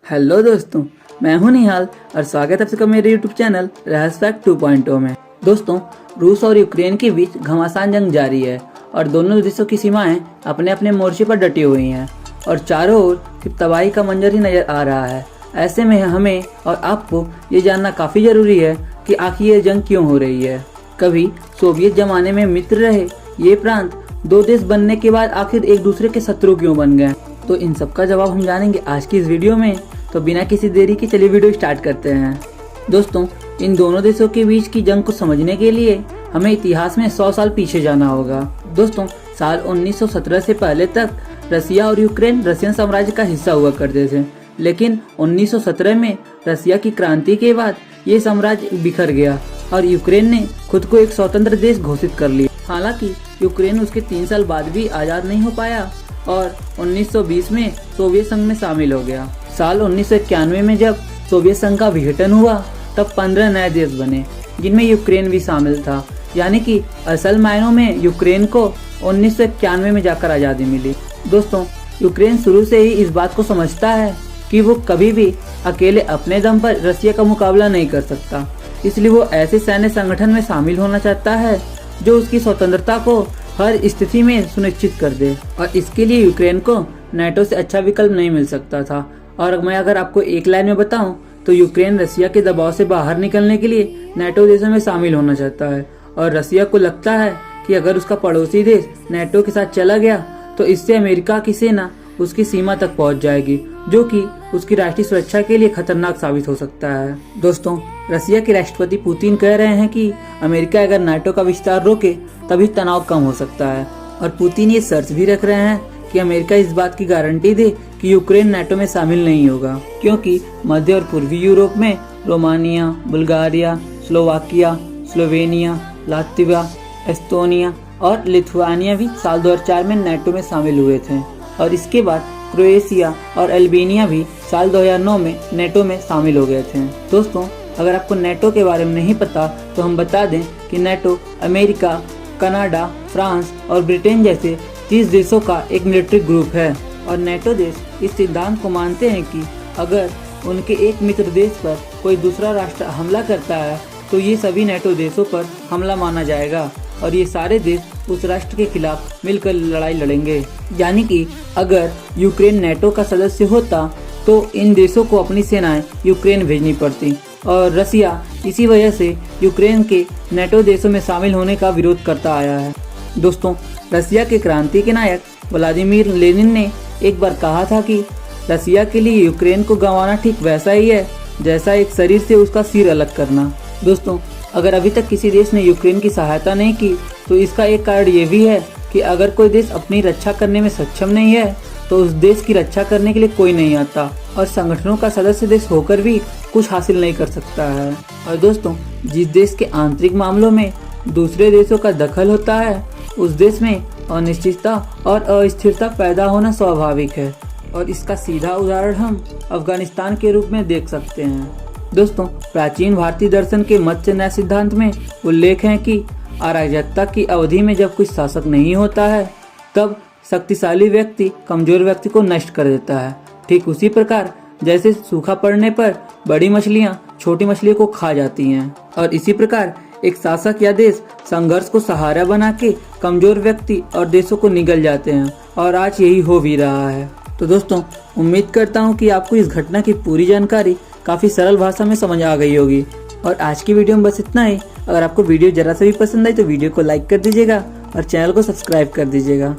Hello दोस्तों, मैं हूं निहाल और स्वागत है आपका मेरे यूट्यूब चैनल रहस्य फैक्ट 2.0 में। दोस्तों, रूस और यूक्रेन के बीच घमासान जंग जारी है और दोनों देशों की सीमाएं अपने अपने मोर्चे पर डटी हुई हैं और चारों ओर सिर्फ तबाही का मंजर ही नजर आ रहा है। ऐसे में हमें और आपको ये जानना काफ़ी ज़रूरी है कि आखिर ये जंग क्यों हो रही है। कभी सोवियत जमाने में मित्र रहे ये प्रांत दो देश बनने के बाद आखिर एक दूसरे के शत्रु क्यों बन गए, तो इन सब का जवाब हम जानेंगे आज की इस वीडियो में। तो बिना किसी देरी के चलिए वीडियो स्टार्ट करते हैं। दोस्तों, इन दोनों देशों के बीच की जंग को समझने के लिए हमें इतिहास में 100 साल पीछे जाना होगा। दोस्तों, साल 1917 से पहले तक रसिया और यूक्रेन रशियन साम्राज्य का हिस्सा हुआ करते थे, लेकिन 1917 में रसिया की क्रांति के बाद ये साम्राज्य बिखर गया और यूक्रेन ने खुद को एक स्वतंत्र देश घोषित कर लिया। हालांकि यूक्रेन उसके 3 साल बाद भी आज़ाद नहीं हो पाया और 1920 में सोवियत संघ में शामिल हो गया। साल 1991 में जब सोवियत संघ का विघटन हुआ तब 15 नए देश बने, जिनमें यूक्रेन भी शामिल था। यानी कि असल मायनों में यूक्रेन को 1991 में जाकर आज़ादी मिली। दोस्तों, यूक्रेन शुरू से ही इस बात को समझता है कि वो कभी भी अकेले अपने दम पर रसिया का मुकाबला नहीं कर सकता, इसलिए वो ऐसे सैन्य संगठन में शामिल होना चाहता है जो उसकी स्वतंत्रता को हर स्थिति में सुनिश्चित कर दे। और इसके लिए यूक्रेन को नाटो से अच्छा विकल्प नहीं मिल सकता था। और मैं अगर आपको एक लाइन में बताऊं तो यूक्रेन रसिया के दबाव से बाहर निकलने के लिए नाटो देशों में शामिल होना चाहता है और रसिया को लगता है कि अगर उसका पड़ोसी देश नाटो के साथ चला गया तो इससे अमेरिका की सेना उसकी सीमा तक पहुंच जाएगी, जो कि उसकी राष्ट्रीय सुरक्षा के लिए खतरनाक साबित हो सकता है। दोस्तों, रसिया के राष्ट्रपति पुतिन कह रहे हैं कि अमेरिका अगर नाटो का विस्तार रोके तभी तनाव कम हो सकता है और पुतिन ये शर्त भी रख रहे हैं कि अमेरिका इस बात की गारंटी दे कि यूक्रेन नाटो में शामिल नहीं होगा, क्योंकि मध्य और पूर्वी यूरोप में Romania, Bulgaria, Slovakia, Slovenia, Latvia, Estonia और लिथुआनिया भी साल 2004 में नाटो में शामिल हुए थे और इसके बाद क्रोएशिया और अल्बानिया भी साल 2009 में नाटो में शामिल हो गए थे। दोस्तों, अगर आपको नाटो के बारे में नहीं पता तो हम बता दें कि नाटो अमेरिका, कनाडा, फ्रांस और ब्रिटेन जैसे 30 देशों का एक मिलिट्री ग्रुप है और नाटो देश इस सिद्धांत को मानते हैं कि अगर उनके एक मित्र देश पर कोई दूसरा राष्ट्र हमला करता है तो ये सभी नाटो देशों पर हमला माना जाएगा और ये सारे देश उस राष्ट्र के खिलाफ मिलकर लड़ाई लड़ेंगे। यानी कि अगर यूक्रेन नाटो का सदस्य होता तो इन देशों को अपनी सेनाएं यूक्रेन भेजनी पड़ती और रसिया इसी वजह से यूक्रेन के नाटो देशों में शामिल होने का विरोध करता आया है। दोस्तों, रसिया के क्रांति के नायक व्लादिमीर लेनिन ने एक बार कहा था कि रसिया के लिए यूक्रेन को गंवाना ठीक वैसा ही है जैसा एक शरीर से उसका सिर अलग करना। दोस्तों, अगर अभी तक किसी देश ने यूक्रेन की सहायता नहीं की तो इसका एक कारण ये भी है कि अगर कोई देश अपनी रक्षा करने में सक्षम नहीं है तो उस देश की रक्षा करने के लिए कोई नहीं आता और संगठनों का सदस्य देश होकर भी कुछ हासिल नहीं कर सकता है। और दोस्तों, जिस देश के आंतरिक मामलों में दूसरे देशों का दखल होता है उस देश में अनिश्चितता और अस्थिरता पैदा होना स्वाभाविक है और इसका सीधा उदाहरण हम अफगानिस्तान के रूप में देख सकते हैं। दोस्तों, प्राचीन भारतीय दर्शन के मत्स्य न्याय सिद्धांत में उल्लेख है कि अराजकता की अवधि में जब कोई शासक नहीं होता है तब शक्तिशाली व्यक्ति कमजोर व्यक्ति को नष्ट कर देता है। ठीक उसी प्रकार जैसे सूखा पड़ने पर बड़ी मछलियां छोटी मछलियों को खा जाती हैं और इसी प्रकार एक शासक या देश संघर्ष को सहारा बना के कमजोर व्यक्ति और देशों को निगल जाते हैं और आज यही हो भी रहा है। तो दोस्तों, उम्मीद करता हूँ कि आपको इस घटना की पूरी जानकारी काफ़ी सरल भाषा में समझ आ गई होगी और आज की वीडियो में बस इतना ही। अगर आपको वीडियो जरा सा भी पसंद आई तो वीडियो को लाइक कर दीजिएगा और चैनल को सब्सक्राइब कर दीजिएगा।